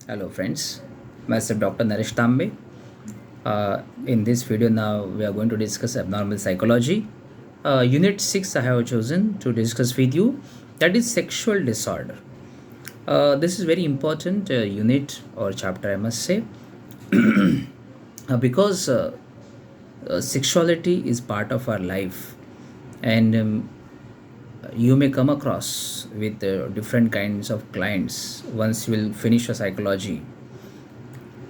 Hello friends, myself Dr. Naresh Tambe. In this video now we are going to discuss abnormal psychology. Unit 6 I have chosen to discuss with you, that is sexual disorder. This is very important unit or chapter I must say, because sexuality is part of our life, and you may come across with different kinds of clients once you will finish your psychology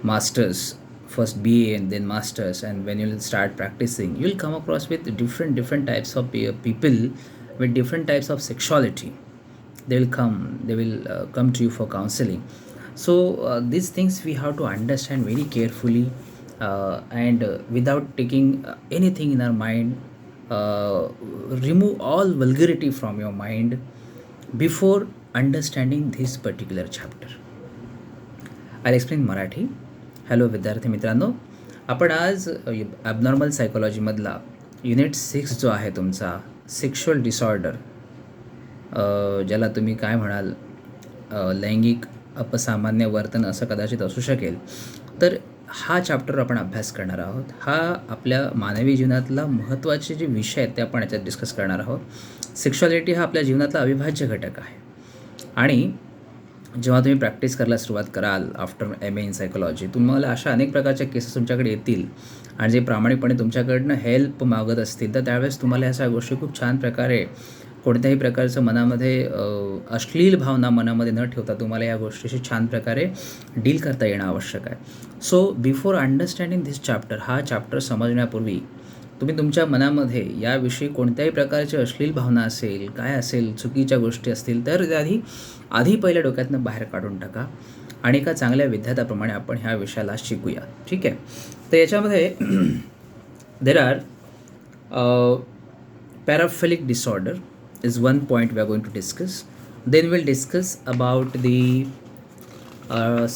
masters, first BA and then masters, and when you'll start practicing you'll come across with different types of people with different types of sexuality. They will come to you for counseling. So these things we have to understand very carefully, and without taking anything in our mind, remove all vulgarity from your mind before understanding this particular chapter. I explain Marathi. Hello विद्यार्थी मित्रांनो, आपण आज abnormal सायकोलॉजीमधला unit 6 जो आहे तुमचा sexual disorder, ज्याला तुम्ही काय म्हणाल, लैंगिक अपसामान्य वर्तन असं कदाचित असू शकेल, तर हा चॅप्टर आपण अभ्यास करणार आहोत. हा आपल्या मानवी जीवनातला महत्त्वाचे जे विषय आहेत ते आपण याच्यात डिस्कस करणार आहोत. सेक्शुअलिटी हा आपल्या जीवनातला अविभाज्य घटक आहे, आणि जेव्हा तुम्ही प्रॅक्टिस करायला सुरुवात कराल आफ्टर MA इन सायकोलॉजी, तुम्हाला अशा अनेक प्रकारच्या केसेस तुमच्याकडे येतील, आणि जे प्रामाणिकपणे तुमच्याकडनं हेल्प मागत असतील, तर त्यावेळेस तुम्हाला ह्या सगळ्या गोष्टी खूप छान प्रकारे, कोणत्याही प्रकारचं मनामध्ये अश्लील भावना मनामध्ये न ठेवता तुम्हाला या गोष्टीशी छान प्रकारे डील करता येणं आवश्यक आहे. So before understanding this chapter, हा चॅप्टर समजण्यापूर्वी तुम्ही तुमच्या मनामध्ये याविषयी कोणत्याही प्रकारची अश्लील भावना असेल, काय असेल, चुकीच्या गोष्टी असतील, तर आधी पहिल्या डोक्यातनं बाहेर काढून टाका, आणि एका चांगल्या विद्यार्थ्याप्रमाणे आपण ह्या विषयाला शिकूया. ठीक आहे. तर याच्यामध्ये there are paraphilic disorder is one point we are going to discuss. Then we'll discuss about the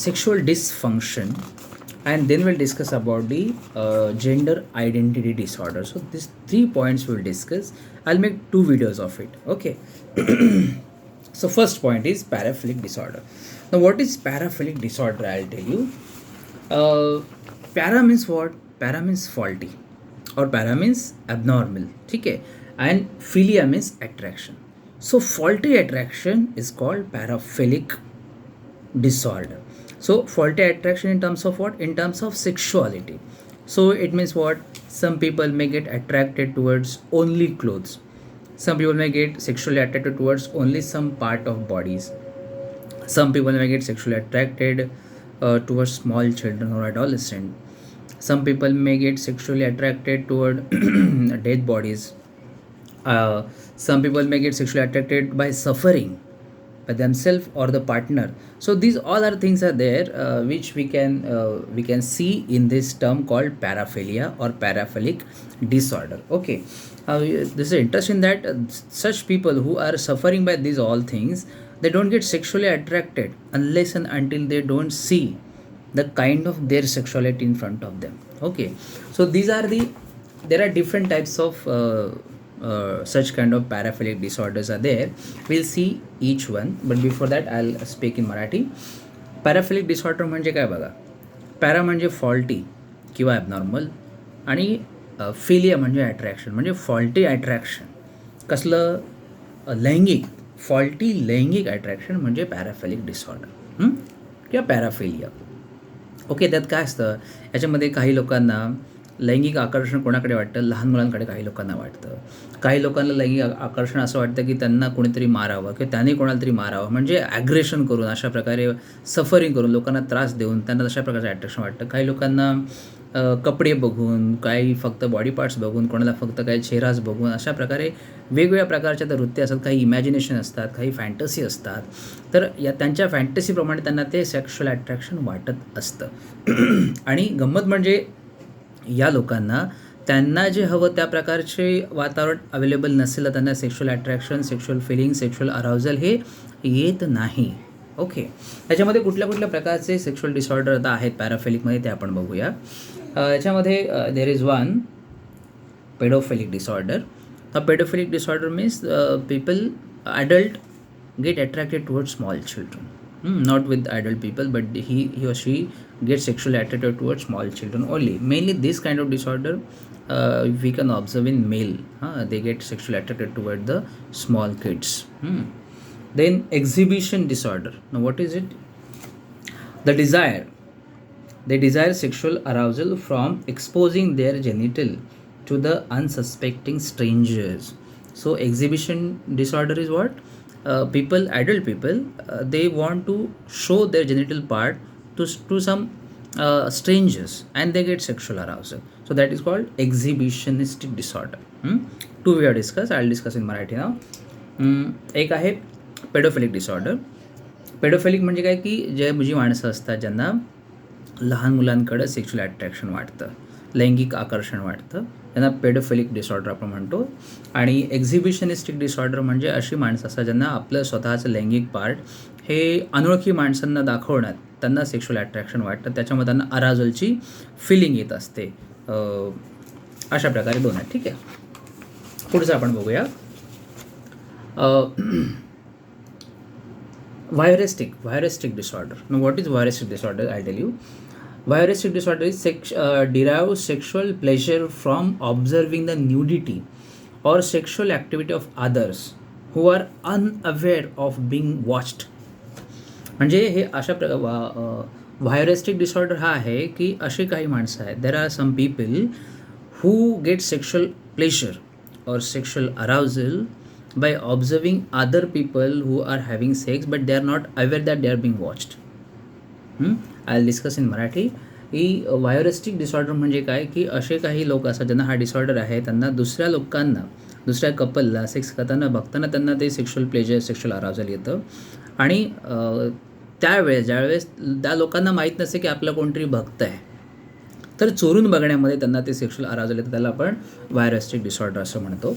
sexual dysfunction, and then we'll discuss about the gender identity disorder. So these 3 points we'll discuss. I'll make 2 videos of it. Okay. So first point is paraphilic disorder. Now what is paraphilic disorder? I'll tell you. Para means what? Para means faulty, or para means abnormal. ठीक है. And philia means attraction. So faulty attraction is called paraphilic disorder. So faulty attraction in terms of what? In terms of sexuality. So it means what? Some people may get attracted towards only clothes. Some people may get sexually attracted towards only some part of bodies. Some people may get sexually attracted towards small children or adolescent. Some people may get sexually attracted toward dead bodies. Some people may get sexually attracted by suffering by themselves or the partner. So these all are things are there which we can see in this term called paraphilia or paraphilic disorder. Okay. This is interesting that such people who are suffering by these all things, they don't get sexually attracted unless and until they don't see the kind of their sexuality in front of them. Okay. So there are different types of such kind of paraphilic disorders are there. We'll see each one, but before that I'll speak in Marathi. Paraphilic disorder म्हणजे काय बघा. Para म्हणजे faulty किंवा abnormal, आणि philia म्हणजे attraction, म्हणजे faulty attraction. कसलं? लैंगिक, फॉल्टी लैंगिक अट्रॅक्शन म्हणजे पॅराफिलिक डिसऑर्डर किंवा पॅराफिलिया. ओके. त्यात काय असतं, याच्यामध्ये काही लोकांना लैंगिक आकर्षण कोणाकडे वाटतं? लहान मुलांकडे काही लोकांना वाटतं. काही लोकांना लैंगिक आकर्षण असं वाटतं की त्यांना कोणीतरी मारावं किंवा त्यांनी कोणाला तरी मारावं, म्हणजे ॲग्रेशन करून, अशा प्रकारे सफरिंग करून, लोकांना त्रास देऊन त्यांना तशा प्रकारचं अट्रॅक्शन वाटतं. काही लोकांना कपडे बघून, काही फक्त बॉडी पार्ट्स बघून, कोणाला फक्त काही चेहराच बघून, अशा प्रकारे वेगवेगळ्या प्रकारच्या त्या वृत्ती असतात. काही इमॅजिनेशन असतात, काही फॅन्टसी असतात. तर त्यांच्या फॅन्टसीप्रमाणे त्यांना ते सेक्शुअल अट्रॅक्शन वाटत असतं. आणि गंमत म्हणजे या लोकांना त्यांना जे हवं त्या प्रकारचे वातावरण अवेलेबल नसेल, त्यांना sexual attraction, sexual feeling, sexual arousal हे येत नाही. ओके. त्याच्यामध्ये कुठल्या कुठल्या प्रकारचे सेक्शुअल डिसऑर्डर आता आहेत पॅराफिलिकमध्ये ते आपण बघूया. याच्यामध्ये there is one pedophilic disorder. Pedophilic disorder means people, adult get attracted towards small children. not with adult people, but he or she gets sexually attracted towards small children only. Mainly this kind of disorder we can observe in male. They get sexually attracted toward the small kids. Then exhibition disorder. Now what is it? The desire. They desire sexual arousal from exposing their genital to the unsuspecting strangers. So exhibition disorder is what? Adult people, they want to show their genital part to some strangers, and they get sexual arousal. So that is called exhibitionistic disorder. Two we have discussed. I will discuss in Marathi now. एक आहे पेडोफिलिक disorder. पेडोफिलिक म्हणजे काय की जी माणसं असतात ज्यांना लहान मुलांकडं sexual attraction वाटतं, लैंगिक आकर्षण वाटतं, त्यांना पेडोफिलिक डिसऑर्डर आपण म्हणतो. आणि एक्झिबिशनिस्टिक डिसऑर्डर म्हणजे अशी माणसं असतात ज्यांना आपलं स्वतःचं लैंगिक पार्ट हे अनोळखी माणसांना दाखवण्यात त्यांना सेक्शुअल अट्रॅक्शन वाटतं, त्याच्यामध्ये त्यांना अराजलची फिलिंग येत असते. अशा प्रकारे दोन आहेत. ठीक आहे, पुढचं आपण बघूया. Voyeuristic disorder. Now what is voyeuristic disorder? I'll tell you. Voyeuristic disorder is derives sexual pleasure from observing the nudity or sexual activity of others who are unaware of being watched. म्हणजे हे अशा व्हायरिस्टिक disorder हा आहे की अशी काही माणसं आहेत, there are some people who get sexual pleasure or sexual arousal by observing other people who are having sex, but they are not aware that they are being watched. I'll discuss in Marathi. ही voyeuristic disorder म्हणजे काय की असे काही लोक असतात ज्यांना हा डिसऑर्डर आहे, त्यांना दुसऱ्या लोकांना, दुसऱ्या कपलला सेक्स करताना बघताना त्यांना ते सेक्शुअल प्लेजर, सेक्शुअल अराउजल येतं. आणि ज्यावेळेस त्या लोकांना माहीत नसते की आपलं कोणतरी बघतं आहे, तर चोरून बघण्यामध्ये त्यांना ते सेक्शुअल अराउजल येतं. त्याला आपण व्हायरिस्टिक डिसऑर्डर असं म्हणतो.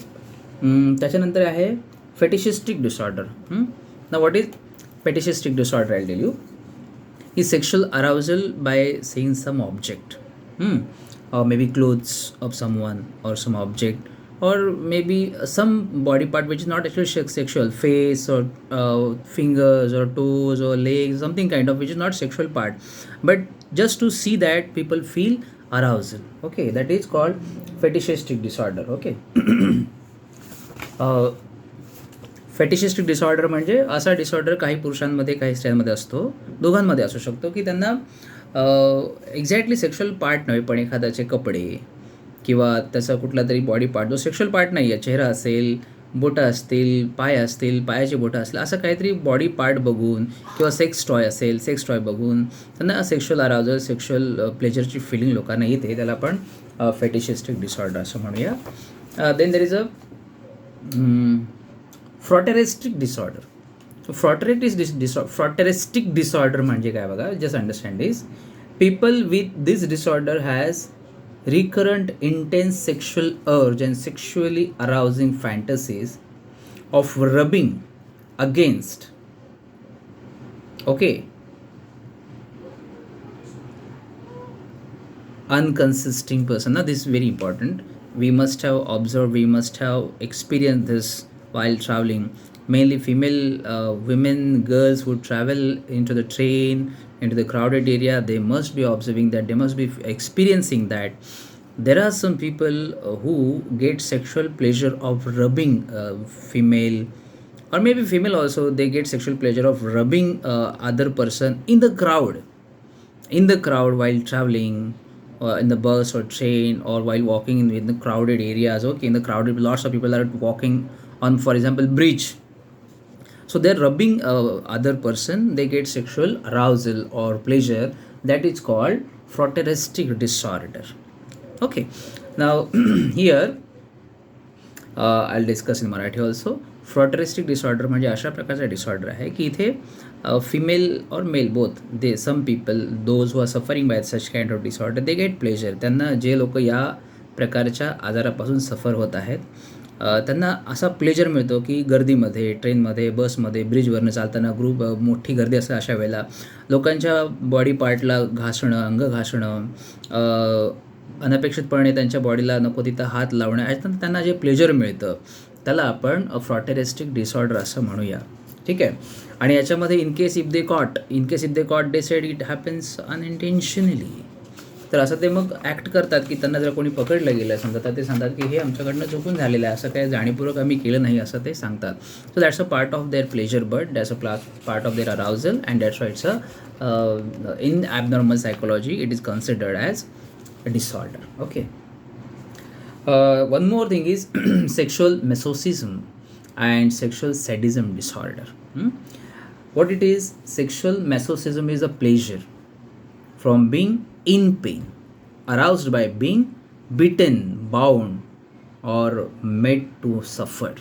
त्याच्यानंतर आहे फेटिशिस्टिक डिसऑर्डर. ना what is fetishistic disorder? I tell you. is sexual arousal by seeing some object, or maybe clothes of someone or some object, or maybe some body part which is not actually sexual, face or fingers or toes or legs, something kind of which is not sexual part, but just to see that people feel arousal. Okay, that is called fetishistic disorder. Okay. Fetishistic disorder म्हणजे असा disorder काही पुरुषांमध्ये काही स्त्रियांमध्ये असतो, दोघांमध्ये असू शकतो, की त्यांना एक्झॅक्टली सेक्शुअल पार्ट नव्हे, पण एखाद्याचे कपडे किंवा त्याचा कुठला तरी बॉडी पार्ट जो सेक्शुअल पार्ट नाही आहे, चेहरा असेल, बोटं असतील, पाय असतील, पायाची बोटं असतील, असं काहीतरी बॉडी पार्ट बघून किंवा सेक्स टॉय असेल, सेक्स टॉय बघून त्यांना सेक्शुअल अराउजल, सेक्शुअल प्लेजरची फिलिंग लोकांना येते, त्याला आपण फेटिशिस्टिक डिसऑर्डर असं म्हणूया. Then there is a frotteuristic disorder. Frotteuristic disorder म्हणजे काय बघा, just understand this. People with this disorder has recurrent intense sexual urge and sexually arousing fantasies of rubbing against, okay, unconsisting person. Now this is very important. We must have observed, we must have experienced this while traveling. Mainly female women, girls who travel into the train, into the crowded area, they must be observing that, they must be experiencing that there are some people who get sexual pleasure of rubbing female, or maybe female also, they get sexual pleasure of rubbing other person in the crowd while traveling, in the bus or train, or while walking in the crowded areas. Okay, in the crowded, lots of people are walking on, for example, bridge. So they're rubbing other person, they get sexual arousal or pleasure. That is called froteristic disorder. Okay, now here I'll discuss in Marathi also. Frotteuristic disorder म्हणजे अशा प्रकारचा disorder आहे की इथे female और male both, they some people those who are suffering by such kind of disorder, they get pleasure. त्यांना जे लोक या प्रकारच्या आजारापासून सफर होत आहेत, त्यांना असा प्लेजर मिळतो की गर्दीमध्ये, ट्रेनमध्ये, बसमध्ये, ब्रिजवरनं चालताना ग्रुप मोठी गर्दी असते, अशा वेळेला लोकांच्या बॉडी पार्टला घासणं, अंग घासणं, अनपेक्षितपणे त्यांच्या बॉडीला नको तिथं हात लावणं, याच्यातून त्यांना जे प्लेजर मिळतं त्याला आपण फ्रॉटेरिस्टिक डिसऑर्डर असं म्हणूया. ठीक आहे. आणि याच्यामध्ये in case if they caught they said it happens unintentionally. तर असं ते मग ॲक्ट करतात की त्यांना जर कोणी पकडलं गेलं समजा तर ते सांगतात की हे आमच्याकडनं चुकून झालेलं आहे, असं काही जाणीवपूर्वक आम्ही केलं नाही असं ते सांगतात. So that's a part of their pleasure but that's a part of their arousal and that's why it's in abnormal psychology it is considered as a disorder. Okay. One more thing is sexual masochism and sexual sadism disorder. What it is? Sexual masochism is a pleasure from being in pain, aroused by being beaten, bound, or made to suffer.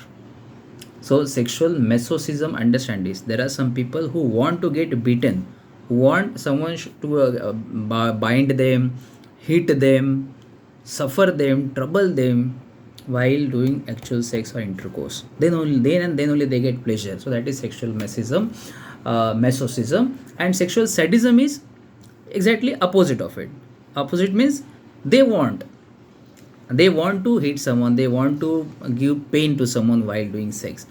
So sexual masochism, understand this, there are some people who want to get beaten, who want someone to bind them, hit them, suffer them, trouble them while doing actual sex or intercourse. Then only they get pleasure. So that is sexual masochism. And sexual sadism is exactly opposite of it. Opposite means they want to hit someone, they want to give pain to someone while doing sex.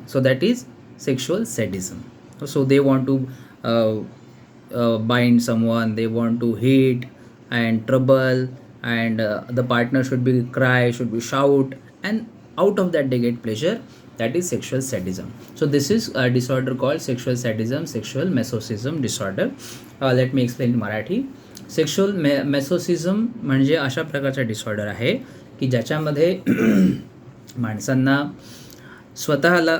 So that is sexual sadism. So they want to bind someone, they want to hit and trouble, and the partner should be cry, should be shout, and out of that they get pleasure. That is sexual sadism. So this is a disorder called sexual sadism, sexual masochism disorder. Let me explain in Marathi. Sexual masochism म्हणजे अशा प्रकारचा disorder आहे की ज्याच्यामध्ये माणसांना स्वतःला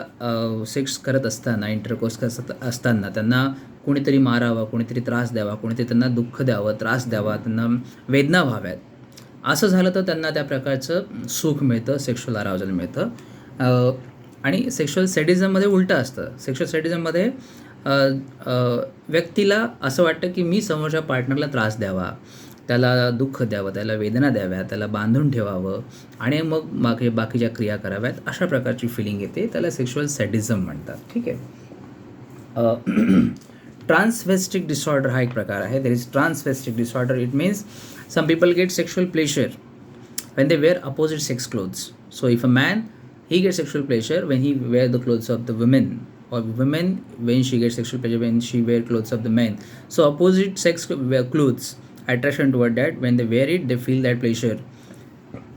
sex करत असताना, इंटरकोर्स करत असताना त्यांना कोणीतरी मारावं, कोणीतरी त्रास द्यावा, कोणीतरी त्यांना दुःख द्यावं, त्रास द्यावा, त्यांना वेदना व्हाव्यात, असं झालं तर त्यांना त्या प्रकारचं सुख मिळतं, सेक्शुअल अराउजल मिळतं. आणि सेक्शुअल सॅडिझममध्ये उलटं असतं. सेक्शुअल सॅडिझममध्ये व्यक्तीला असं वाटतं की मी समोरच्या पार्टनरला त्रास द्यावा, त्याला दुःख द्यावं, त्याला वेदना द्याव्या, त्याला बांधून ठेवावं आणि मग बाकीच्या क्रिया कराव्यात, अशा प्रकारची फिलिंग येते. त्याला सेक्शुअल सॅडिझम म्हणतात. ठीक आहे. ट्रान्सवेस्टिक डिसऑर्डर हा एक प्रकार आहे. There is transvestic disorder. It means some people get sexual pleasure when they wear opposite sex clothes. So if a man, he gets sexual pleasure when he wear the clothes of the women, or women when she gets sexual pleasure when she wear clothes of the men. So opposite sex wear clothes, attraction toward that, when they wear it they feel that pleasure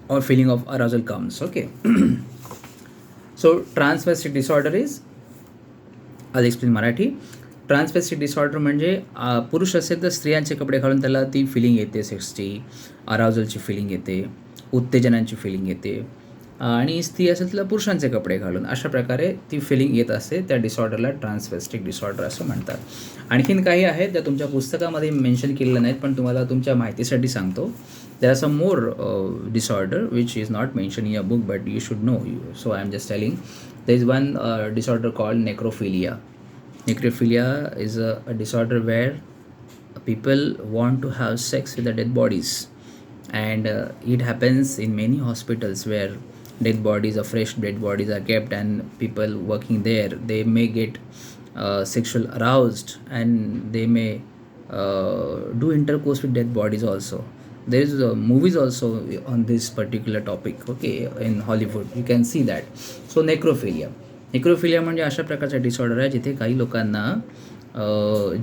or feeling of arousal comes. Okay. So transvestic disorder is, I'll explain Marathi. Transvestic disorder म्हणजे पुरुष असेल तर स्त्रियांचे कपडे घालून त्याला ती filling येते, सेक्सची, अराउजलची फिलिंग येते, उत्तेजनाची फिलिंग येते. आणि स्त्री असेल तिला पुरुषांचे कपडे घालून अशा प्रकारे ती फिलिंग येत असते. त्या डिसऑर्डरला ट्रान्सवेस्टिक डिसऑर्डर असं म्हणतात. आणखीन काही आहेत त्या तुमच्या पुस्तकामध्ये मेन्शन केलेलं नाहीत, पण तुम्हाला तुमच्या माहितीसाठी सांगतो. There are some more disorder which is not mention in a book but you should know. So I am just telling. There is one disorder called necrophilia. Necrophilia is a disorder where people want to have sex with the dead bodies, and it happens in many hospitals where dead bodies or fresh dead bodies are kept, and people working there, they may get sexual aroused, and they may do intercourse with dead bodies also. There is movies also on this particular topic, okay, in Hollywood. You can see that. So necrophilia म्हणजे अशा प्रकारचा disorder आहे जिथे काही लोकांना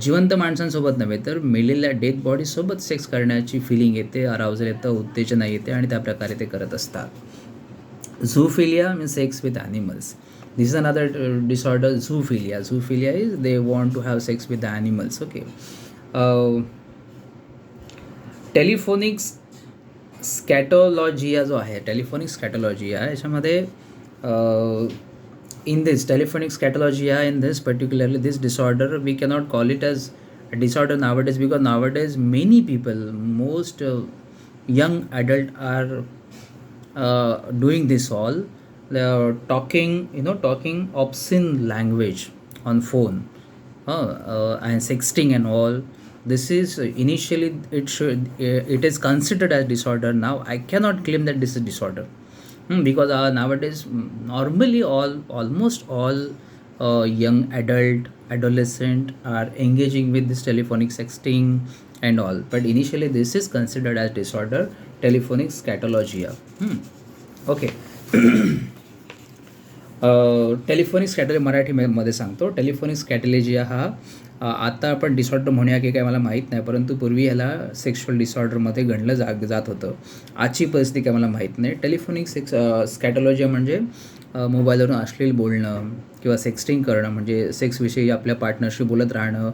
जिवंत माणसांसोबत नव्हे तर मेलेल्या डेड बॉडीसोबत सेक्स करण्याची फिलिंग येते, अराउजल येतं, उत्तेजना येते आणि त्या प्रकारे ते करत असतात. Zoophilia means sex with animals. This is another disorder. Zoophilia is they want to have sex with animals. Okay. Telephonic scatologia जो आहे, टेलिफोनिक स्कॅटोलॉजिया याच्यामध्ये in this telephonic scatologia, in this particularly this disorder, we cannot call it as a disorder nowadays, because nowadays many people, most young adult are doing this all. They are talking obscene language on phone and sexting and all. This is initially it is considered as disorder. Now I cannot claim that this is disorder. Because nowadays normally almost all young adolescent are engaging with this telephonic sexting and all, but initially this is considered as disorder, telephonic scatologia. Okay. Telephonic scatology मराठीमध्ये सांगतो. Telephonic स्कॅटोलॉजिया हा आता आपण disorder म्हणूया की काय मला माहीत नाही, परंतु पूर्वी ह्याला सेक्शुअल डिसऑर्डरमध्ये गणलं जात होतं. आजची परिस्थिती काय मला माहीत नाही. टेलिफोनिक स्कॅटोलॉजी म्हणजे मोबाईलवरून अश्लील बोलणं किंवा सेक्स्टिंग करणं, म्हणजे सेक्सविषयी आपल्या पार्टनरशी बोलत राहणं,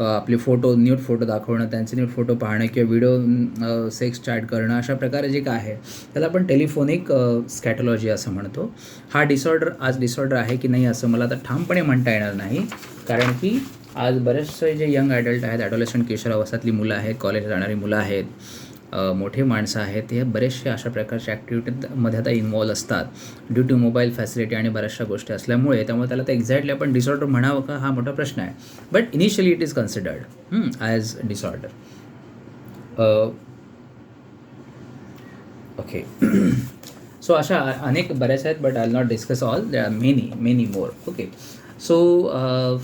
आपले फोटो न्यूड फोटो दाखवणं, त्यांचे न्यूड फोटो पाहणं किंवा व्हिडिओ सेक्स चॅट करणं, अशा प्रकारे जे काय आहे त्याला आपण टेलिफोनिक स्कॅटोलॉजी असं म्हणतो. हा डिसऑर्डर आहे की नाही असं मला आता ठामपणे म्हणता येणार नाही, कारण की आज बरेचसे जे यंग ॲडल्ट आहेत, ॲडोलेसंट किशोरावस्थेतली मुलं आहेत, कॉलेजला जाणारी मुलं आहेत, मोठे माणसं आहेत, हे बरेचसे अशा प्रकारच्या ॲक्टिव्हिटीमध्ये आता इन्वॉल्व असतात ड्यू टू मोबाईल फॅसिलिटी आणि बऱ्याचशा गोष्टी असल्यामुळे. त्यामुळे त्याला तर एक्झॅक्टली आपण डिसऑर्डर म्हणावं का हा मोठा प्रश्न आहे. But initially it is considered as disorder. Okay. So अशा अनेक बऱ्याच आहेत, but I will not discuss all. They are many more. Okay. So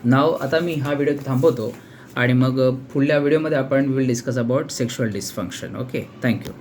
now आता मी हा व्हिडिओ थांबवतो आणि मग पुढल्या व्हिडिओमध्ये आपण will discuss about sexual dysfunction. Okay. Thank you.